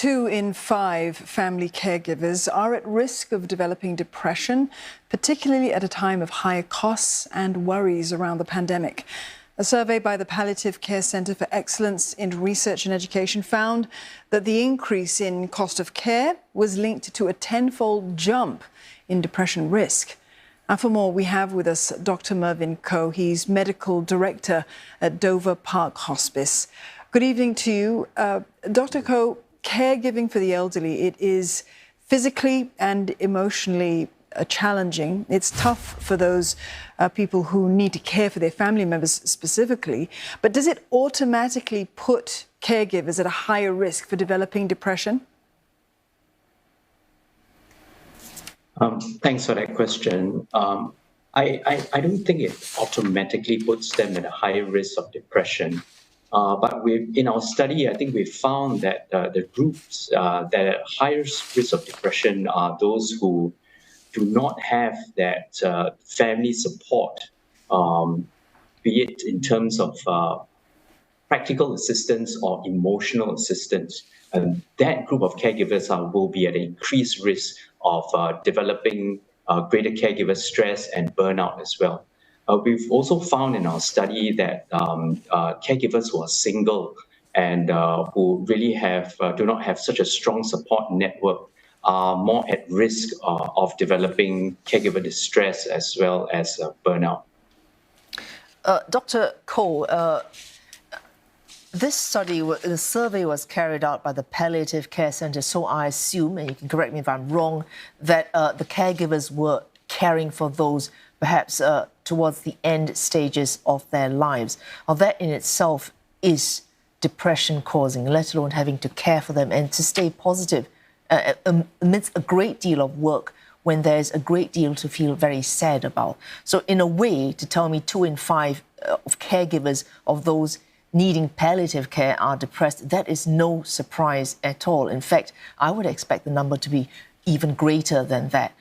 2 in 5 family caregivers are at risk of developing depression, particularly at a time of higher costs and worries around the pandemic. A survey by the Palliative Care Centre for Excellence in Research and Education found that the increase in cost of care was linked to a tenfold jump in depression risk. And for more, we have with us Dr Mervyn Koh. He's Medical Director at Dover Park Hospice. Good evening to you. Dr Koh, caregiving for the elderly, it is physically and emotionally challenging. It's tough for those people who need to care for their family members specifically. But does it automatically put caregivers at a higher risk for developing depression? Thanks for that question. I don't think it automatically puts them at a higher risk of depression. But in our study, I think we found that the groups that are at highest risk of depression are those who do not have that family support, be it in terms of practical assistance or emotional assistance. And that group of caregivers will be at increased risk of developing greater caregiver stress and burnout as well. We've also found in our study that caregivers who are single and who really do not have such a strong support network are more at risk of developing caregiver distress as well as burnout. Dr. Koh, this study, the survey was carried out by the Palliative Care Centre, so I assume, and you can correct me if I'm wrong, that the caregivers were caring for those perhaps towards the end stages of their lives. Now, that in itself is depression causing, let alone having to care for them and to stay positive amidst a great deal of work when there's a great deal to feel very sad about. So in a way, to tell me 2 in 5 of caregivers of those needing palliative care are depressed, that is no surprise at all. In fact, I would expect the number to be even greater than that.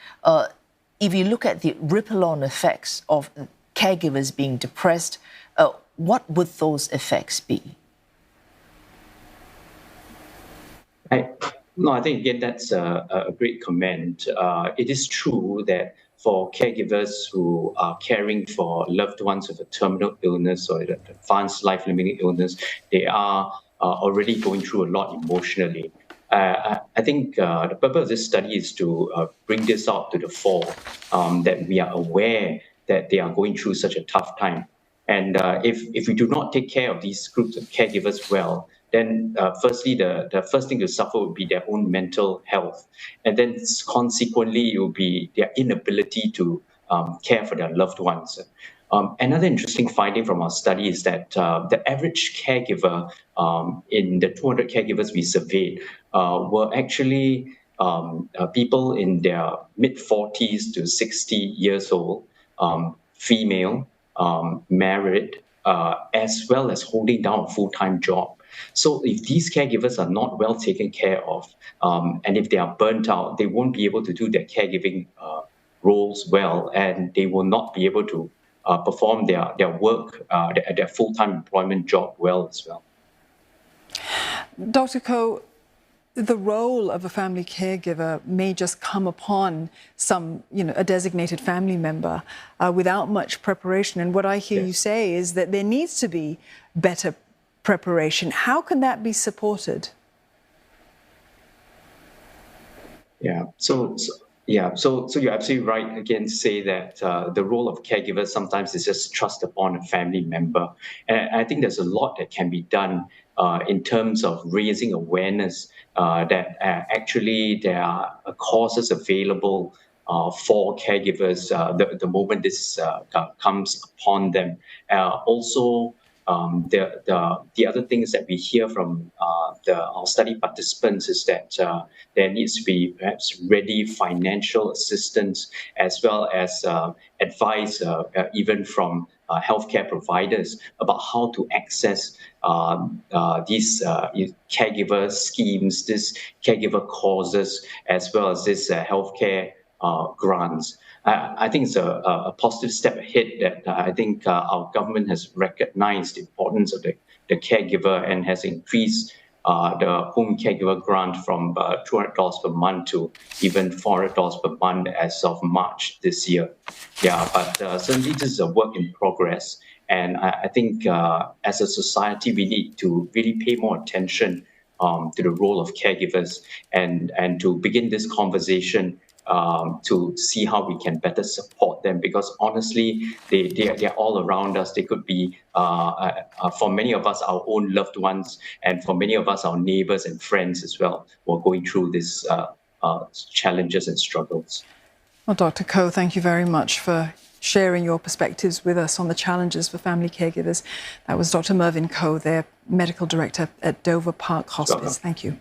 If you look at the ripple-on effects of caregivers being depressed, what would those effects be? I think, again, that's a great comment. It is true that for caregivers who are caring for loved ones with a terminal illness or an advanced life-limiting illness, they are already going through a lot emotionally. I think the purpose of this study is to bring this out to the fore, that we are aware that they are going through such a tough time. And if we do not take care of these groups of caregivers well, then firstly, the first thing to suffer would be their own mental health. And then consequently, it will be their inability to care for their loved ones. Another interesting finding from our study is that the average caregiver in the 200 caregivers we surveyed were actually people in their mid-40s to 60 years old, female, married, as well as holding down a full-time job. So if these caregivers are not well taken care of, and if they are burnt out, they won't be able to do their caregiving roles well, and they will not be able to perform their work, their full-time employment job well as well. Dr. Koh, the role of a family caregiver may just come upon a designated family member without much preparation. And what I hear you say is that there needs to be better preparation. How can that be supported? So you're absolutely right, again, to say that the role of caregivers sometimes is just trust upon a family member. And I think there's a lot that can be done in terms of raising awareness that actually there are courses available for caregivers the moment this comes upon them. Also, the other things that we hear from our study participants is that there needs to be perhaps ready financial assistance as well as advice even from healthcare providers about how to access these caregiver schemes, these caregiver causes, as well as this healthcare grants. I think it's a positive step ahead that I think our government has recognized the importance of the caregiver and has increased the home caregiver grant from $200 per month to even $400 per month as of March this year. Yeah, but certainly this is a work in progress. And I think as a society, we need to really pay more attention to the role of caregivers and to begin this conversation to see how we can better support them, because honestly, they're all around us. They could be, for many of us, our own loved ones, and for many of us, our neighbors and friends as well, who are going through these challenges and struggles. Well, Dr. Koh, thank you very much for sharing your perspectives with us on the challenges for family caregivers. That was Dr. Mervyn Koh, their Medical Director at Dover Park Hospice. Thank you.